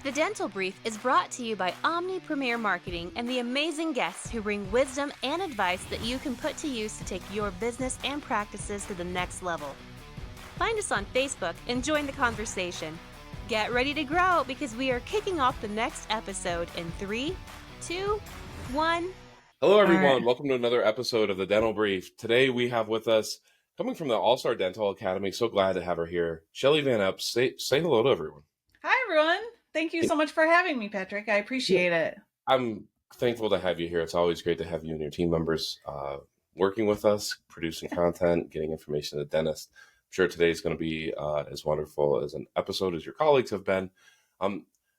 The Dental Brief is brought to you by Omni Premier Marketing and the amazing guests who bring wisdom and advice that you can put to use to take your business and practices to the next level. Find us on Facebook and join the conversation. Get ready to grow because we are kicking off the next episode in 3, 2, 1. Hello, everyone. Welcome to another episode of the Dental Brief. Today we have with us, coming from the All-Star Dental Academy, so glad to have her here, Shelly VanEpps. Say hello to everyone. Hi, everyone. Thank you so much for having me, Patrick. I appreciate it. I'm thankful to have you here. It's always great to have you and your team members working with us, producing content, getting information to the dentist. I'm sure today's going to be as wonderful as an episode as your colleagues have been.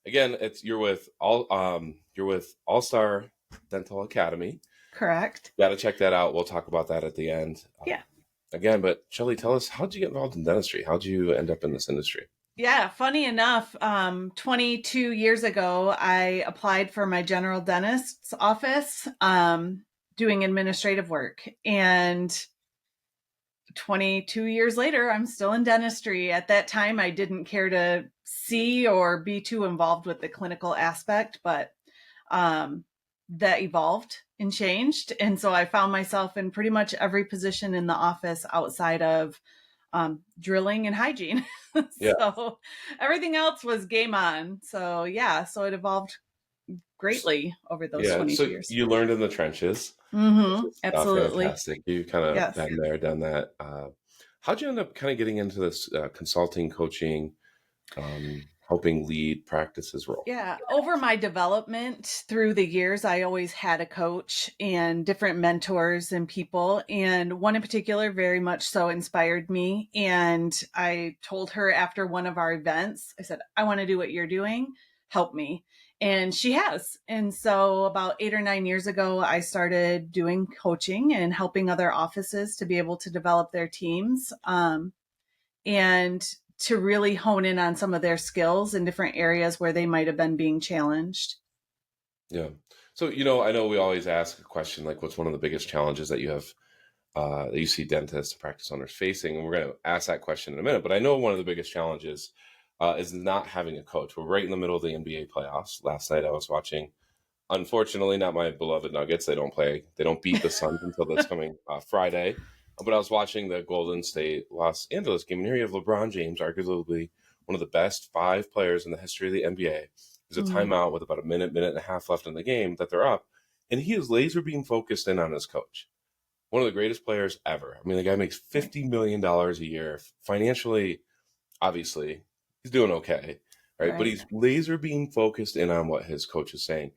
Again, you're with All-Star Dental Academy. Correct. Got to check that out. We'll talk about that at the end. Yeah. Again, but Shelly, tell us, how'd you get involved in dentistry? How'd you end up in this industry? Yeah, funny enough, 22 years ago, I applied for my general dentist's office, doing administrative work. And 22 years later, I'm still in dentistry. At that time, I didn't care to see or be too involved with the clinical aspect, but that evolved and changed. And so I found myself in pretty much every position in the office outside of drilling and hygiene. So everything else was game on. So so it evolved greatly over those 22 years. You learned in the trenches. Mm-hmm. Absolutely. Fantastic. You kind of been there, done that. How'd you end up kind of getting into this consulting, coaching, helping lead practices role? Yeah. Over my development through the years, I always had a coach and different mentors and people. And one in particular very much so inspired me. And I told her after one of our events, I said, I want to do what you're doing. Help me. And she has. And so about 8 or 9 years ago, I started doing coaching and helping other offices to be able to develop their teams. And to really hone in on some of their skills in different areas where they might have been being challenged. Yeah. So, I know we always ask a question like, what's one of the biggest challenges that you have, that you see dentists and practice owners facing? And we're going to ask that question in a minute. But I know one of the biggest challenges is not having a coach. We're right in the middle of the NBA playoffs. Last night I was watching, unfortunately, not my beloved Nuggets. They don't beat the Suns until this coming Friday. But I was watching the Golden State Los Angeles game, and here you have LeBron James, arguably one of the best 5 players in the history of the NBA. There's a timeout with about a minute and a half left in the game that they're up, and he is laser beam focused in on his coach. One of the greatest players ever. I mean, the guy makes $50 million a year. Financially, obviously, he's doing okay, right? But he's laser beam focused in on what his coach is saying.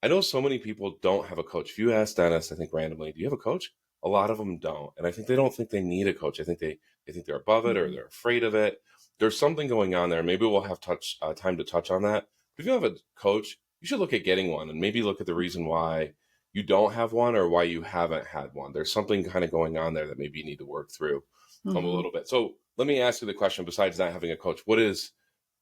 I know so many people don't have a coach. If you ask Dennis, I think randomly, do you have a coach? A lot of them don't. And I think they don't think they need a coach. I think they think they're above it or they're afraid of it. There's something going on there. Maybe we'll have time to touch on that. But if you have a coach, you should look at getting one and maybe look at the reason why you don't have one or why you haven't had one. There's something kind of going on there that maybe you need to work through a little bit. So let me ask you the question, besides not having a coach, what is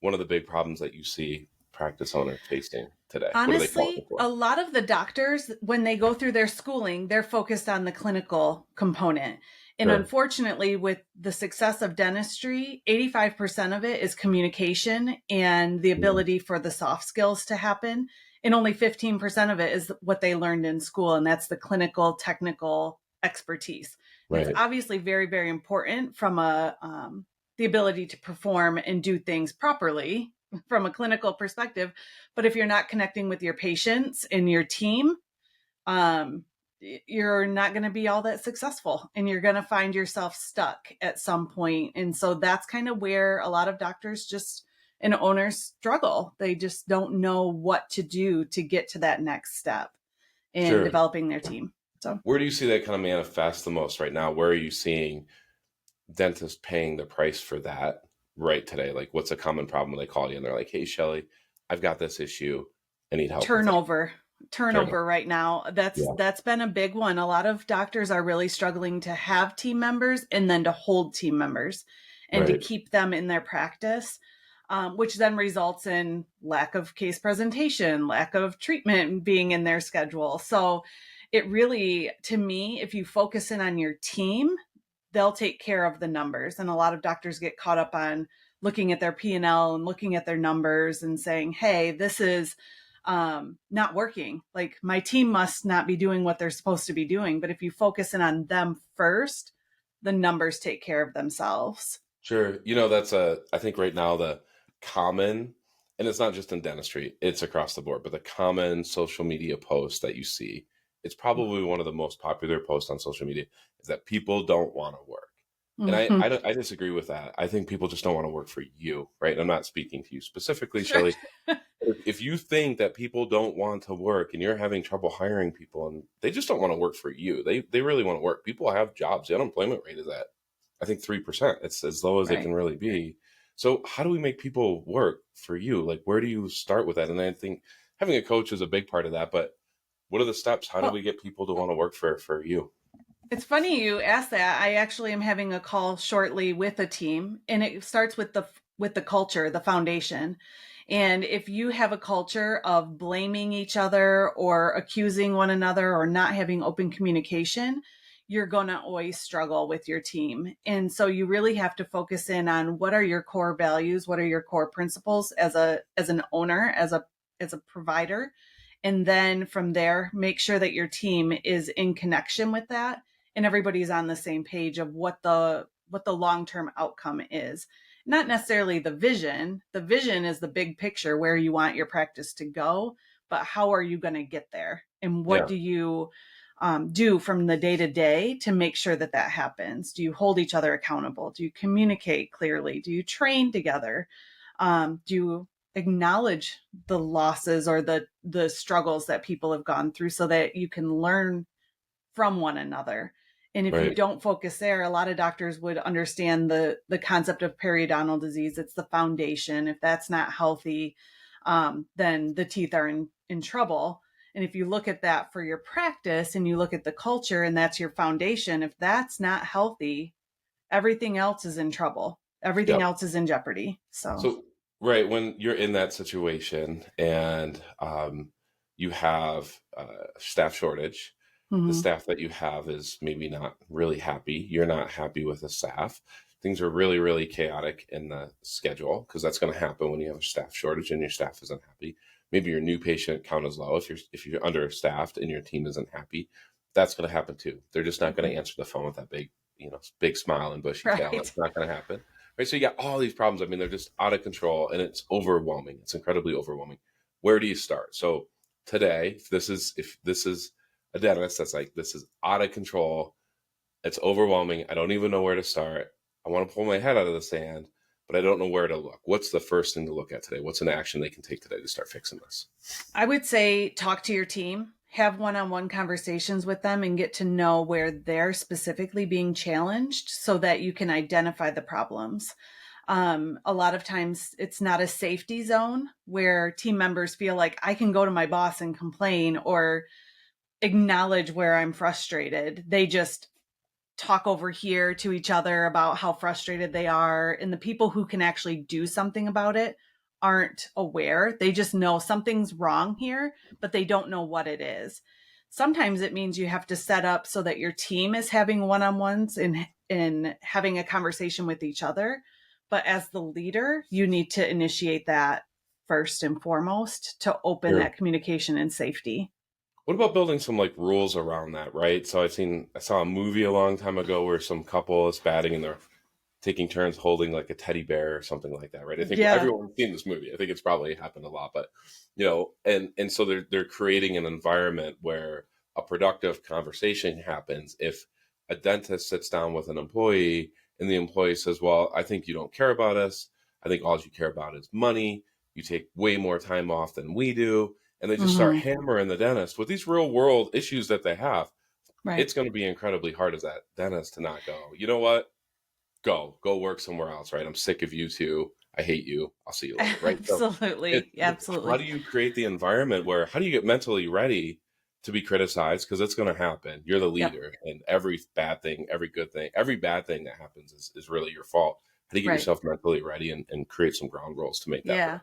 one of the big problems that you see practice owners facing today? Honestly, a lot of the doctors, when they go through their schooling, they're focused on the clinical component. And unfortunately, with the success of dentistry, 85% of it is communication and the ability for the soft skills to happen. And only 15% of it is what they learned in school. And that's the clinical, technical expertise. It's obviously very, very important from the ability to perform and do things properly from a clinical perspective. But if you're not connecting with your patients and your team, you're not going to be all that successful and you're going to find yourself stuck at some point. And so that's kind of where a lot of doctors and owners struggle. They just don't know what to do to get to that next step in developing their team. So where do you see that kind of manifest the most right now? Where are you seeing dentists paying the price for that right today? Like, what's a common problem when they call you and they're like, hey, Shelly, I've got this issue. I need help. Turnover right now. That's been a big one. A lot of doctors are really struggling to have team members and then to hold team members and to keep them in their practice, which then results in lack of case presentation, lack of treatment being in their schedule. So it really, to me, if you focus in on your team, they'll take care of the numbers. And a lot of doctors get caught up on looking at their P&L and looking at their numbers and saying, hey, this is not working. Like my team must not be doing what they're supposed to be doing. But if you focus in on them first, the numbers take care of themselves. Sure. That's I think right now the common, and it's not just in dentistry, it's across the board, but the common social media post that you see, it's probably one of the most popular posts on social media, is that people don't want to work. And Mm-hmm. I disagree with that. I think people just don't want to work for you, right? I'm not speaking to you specifically, Sure. Shelly. If you think that people don't want to work and you're having trouble hiring people and they just don't want to work for you, they really want to work. People have jobs. The unemployment rate is at, I think, 3%. It's as low as it Right. can really be. So how do we make people work for you? Like, where do you start with that? And I think having a coach is a big part of that. But what are the steps? How do Well, we get people to want to work for you? it's funny you asked that. I actually am having a call shortly with a team, and it starts with the culture, the foundation. And if you have a culture of blaming each other or accusing one another or not having open communication, you're going to always struggle with your team. And so you really have to focus in on what are your core values, what are your core principles as an owner, as a provider. And then from there, make sure that your team is in connection with that and everybody's on the same page of what the long-term outcome is. Not necessarily the vision. The vision is the big picture where you want your practice to go, but how are you going to get there? And what Yeah, do you do from the day to day to make sure that that happens? Do you hold each other accountable? Do you communicate clearly? Do you train together? Do you acknowledge the losses or the struggles that people have gone through so that you can learn from one another? And if you right, don't focus there, a lot of doctors would understand the concept of periodontal disease. It's the foundation. If that's not healthy, then the teeth are in trouble. And if you look at that for your practice and you look at the culture and that's your foundation, if that's not healthy, everything else is in trouble. Everything yeah. else is in jeopardy. So, So, right, when you're in that situation and you have staff shortage, the mhm. staff that you have is maybe not really happy. You're not happy with the staff. Things are really, really chaotic in the schedule because that's going to happen when you have a staff shortage and your staff isn't happy. Maybe your new patient count is low. If you're understaffed and your team isn't happy, that's going to happen too. They're just not going to answer the phone with that big, big smile and bushy tail. Right. That's not going to happen. Right. So you got all these problems. I mean, they're just out of control and it's overwhelming. It's incredibly overwhelming. Where do you start? So today, if this is a dentist that's like, this is out of control, it's overwhelming, I don't even know where to start, I want to pull my head out of the sand, but I don't know where to look. What's the first thing to look at today? What's an action they can take today to start fixing this? I would say talk to your team, have one-on-one conversations with them and get to know where they're specifically being challenged so that you can identify the problems. A lot of times it's not a safety zone where team members feel like I can go to my boss and complain or acknowledge where I'm frustrated. They just talk over here to each other about how frustrated they are. And the people who can actually do something about it aren't aware. They just know something's wrong here, but they don't know what it is. Sometimes it means you have to set up so that your team is having one-on-ones and having a conversation with each other. But as the leader, you need to initiate that first and foremost to open Sure. that communication and safety. What about building some like rules around that, right? So I saw a movie a long time ago where some couple is batting and they're taking turns holding like a teddy bear or something like that, right? I think Yeah. everyone's seen this movie. I think it's probably happened a lot, but and so they're creating an environment where a productive conversation happens. If a dentist sits down with an employee and the employee says, "Well, I think you don't care about us. I think all you care about is money. You take way more time off than we do." And they just start Hmm. hammering the dentist with these real world issues that they have. Right. It's going to be incredibly hard as that dentist to not go, you know what? Go work somewhere else, right? I'm sick of you too. I hate you. I'll see you later, right? So Absolutely. how Absolutely. do you create the environment where, how do you get mentally ready to be criticized? Because it's going to happen. You're the Yep. leader, and every bad thing, every good thing, every bad thing that happens is really your fault. How do you get Right. yourself mentally ready and create some ground rules to make that Yeah. work?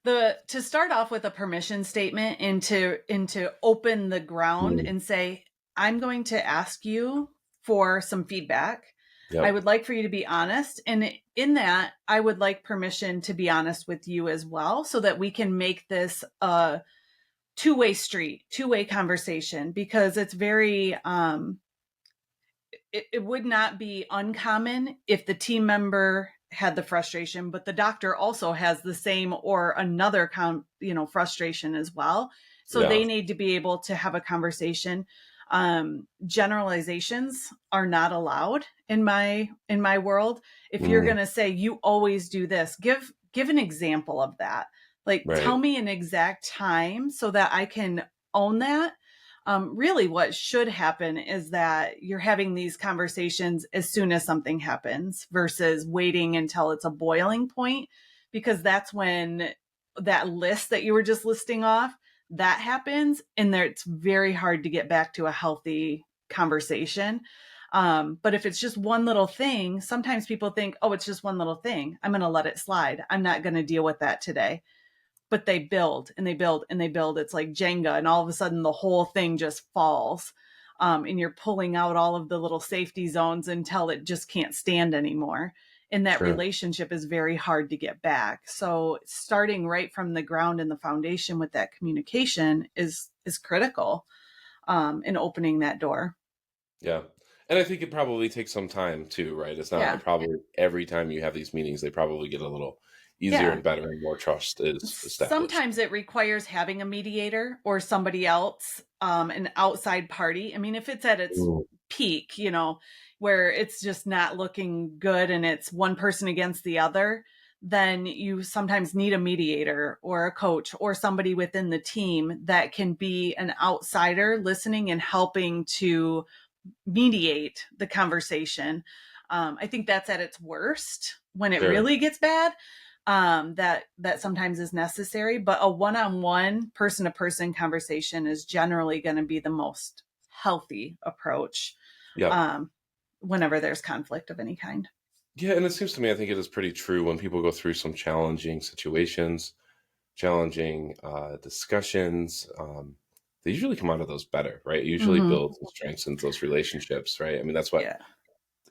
The to start off with a permission statement and to open the ground Mm, and say, I'm going to ask you for some feedback. Yep. I would like for you to be honest. And in that, I would like permission to be honest with you as well, so that we can make this a two-way street, two-way conversation, because it's very, it would not be uncommon if the team member had the frustration, but the doctor also has the same or another frustration as well. So Yeah. they need to be able to have a conversation. Generalizations are not allowed in my world. If you're going to say you always do this, give an example of that. Like, tell Right. me an exact time so that I can own that. Really what should happen is that you're having these conversations as soon as something happens versus waiting until it's a boiling point, because that's when that list that you were just listing off, that happens, and there it's very hard to get back to a healthy conversation. But if it's just one little thing, sometimes people think, oh, it's just one little thing, I'm going to let it slide, I'm not going to deal with that today. But they build and they build and they build. It's like Jenga, and all of a sudden the whole thing just falls. And you're pulling out all of the little safety zones until it just can't stand anymore. And that Sure. relationship is very hard to get back. So starting right from the ground and the foundation with that communication is critical, in opening that door. Yeah. And I think it probably takes some time too, right? It's Yeah. not probably every time you have these meetings, they probably get a little easier Yeah. and better and more trust is established. Sometimes it requires having a mediator or somebody else, an outside party. I mean, if it's at its peak, where it's just not looking good and it's one person against the other, then you sometimes need a mediator or a coach or somebody within the team that can be an outsider listening and helping to mediate the conversation. I think that's at its worst when it Sure. really gets bad. That sometimes is necessary, but a one-on-one, person-to-person conversation is generally going to be the most healthy approach. Yeah. Whenever there's conflict of any kind. Yeah. And it seems to me, I think it is pretty true when people go through some challenging situations, challenging discussions, they usually come out of those better, right? It usually builds and strengthens those relationships, right? I mean, that's what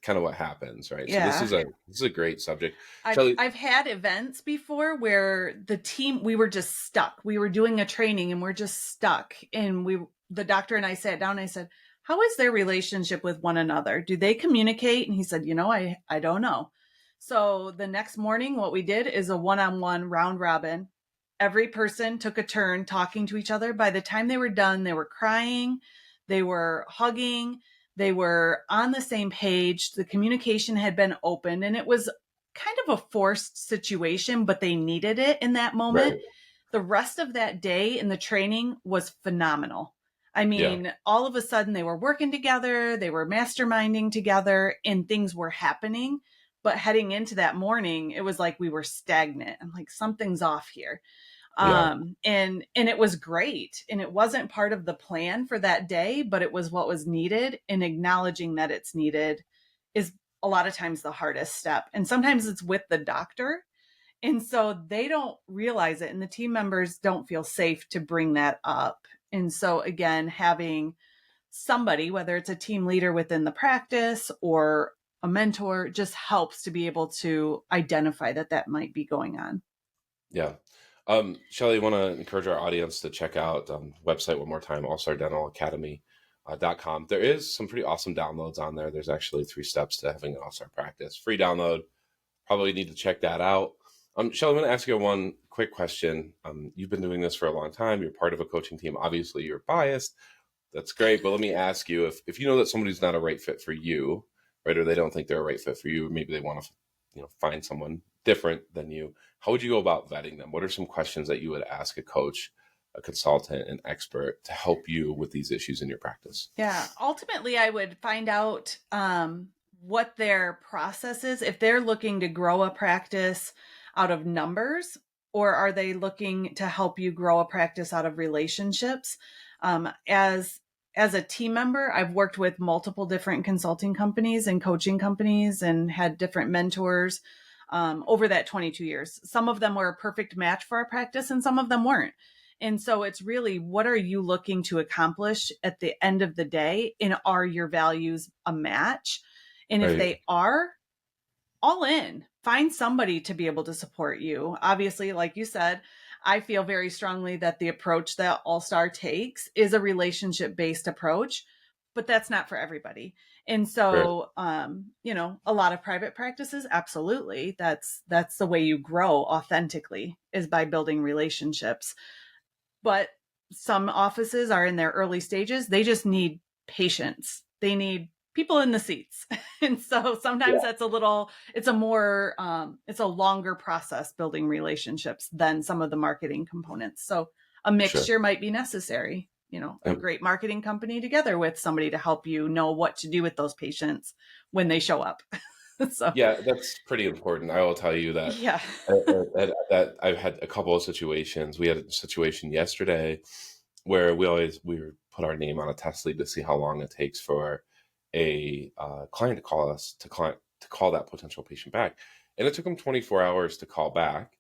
kind of what happens, right? So this is a great subject. Shelly, I've had events before where the team, we were just stuck. We were doing a training and we're just stuck. And the doctor and I sat down and I said, how is their relationship with one another? Do they communicate? And he said, I don't know. So the next morning, what we did is a one-on-one round robin. Every person took a turn talking to each other. By the time they were done, they were crying, they were hugging, they were on the same page. The communication had been opened, and it was kind of a forced situation, but they needed it in that moment. right. The rest of that day in the training was phenomenal. I mean, all of a sudden they were working together, they were masterminding together, and things were happening. But heading into that morning, it was like we were stagnant. I'm like, something's off here. And it was great. And it wasn't part of the plan for that day, but it was what was needed. And acknowledging that it's needed is a lot of times the hardest step. And sometimes it's with the doctor. And so they don't realize it. And the team members don't feel safe to bring that up. And so again, having somebody, whether it's a team leader within the practice or a mentor, just helps to be able to identify that might be going on. Yeah. Shelly, I want to encourage our audience to check out website one more time, allstardentalacademy.com. There is some pretty awesome downloads on there. There's actually 3 steps to having an all-star practice. Free download. Probably need to check that out. Shelly, I'm going to ask you one quick question. You've been doing this for a long time. You're part of a coaching team. Obviously, you're biased. That's great. But let me ask you, if you know that somebody's not a right fit for you, right, or they don't think they're a right fit for you, maybe they want to find someone different than you, how would you go about vetting them? What are some questions that you would ask a coach, a consultant, an expert to help you with these issues in your practice? Yeah. Ultimately, I would find out what their process is. If they're looking to grow a practice out of numbers, or are they looking to help you grow a practice out of relationships? As a team member, I've worked with multiple different consulting companies and coaching companies and had different mentors over that 22 years. Some of them were a perfect match for our practice and some of them weren't. And so it's really, what are you looking to accomplish at the end of the day? And are your values a match? And if Right. they are, all in, find somebody to be able to support you. Obviously, like you said, I feel very strongly that the approach that All Star takes is a relationship based approach, but that's not for everybody. And Right. so, a lot of private practices, absolutely, that's the way you grow authentically, is by building relationships. But some offices are in their early stages. They just need patience. They need people in the seats. And so sometimes Yeah. it's a longer process building relationships than some of the marketing components. So a Sure. mixture might be necessary, a Yep. great marketing company together with somebody to help you know what to do with those patients when they show up. So, Yeah, that's pretty important. I will tell you that yeah. that I've had a couple of situations. We had a situation yesterday where we put our name on a test lead to see how long it takes for a client to call us to call that potential patient back, and it took them 24 hours to call back,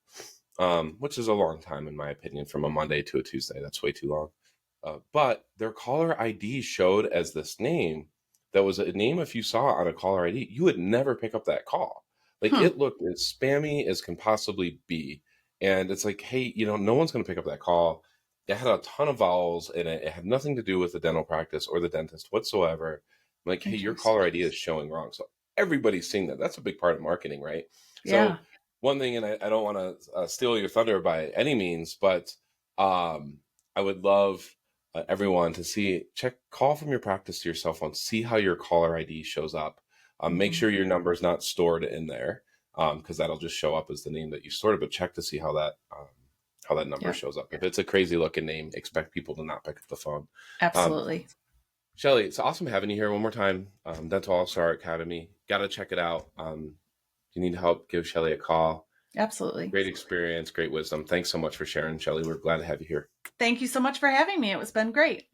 which is a long time in my opinion. From a Monday to a Tuesday, that's way too long. But their caller ID showed as this name that was a name. If you saw it on a caller ID, you would never pick up that call. Like Hmm. it looked as spammy as can possibly be. And it's like, hey, no one's going to pick up that call. It had a ton of vowels in it. It had nothing to do with the dental practice or the dentist whatsoever. I'm like, hey, your caller Interesting. ID is showing wrong. So everybody's seeing that. That's a big part of marketing, right? Yeah. So one thing, and I don't want to steal your thunder by any means, but I would love everyone to call from your practice to your cell phone, see how your caller ID shows up. Make Mhm. sure your number is not stored in there, because that'll just show up as the name that you stored it. But check to see how that number Yeah, shows up. If it's a crazy looking name, expect people to not pick up the phone. Um, absolutely. Shelly, it's awesome having you here one more time. Dental All Star Academy, gotta check it out. If you need help, give Shelly a call. Absolutely. Great experience, great wisdom. Thanks so much for sharing, Shelly. We're glad to have you here. Thank you so much for having me. It's been great.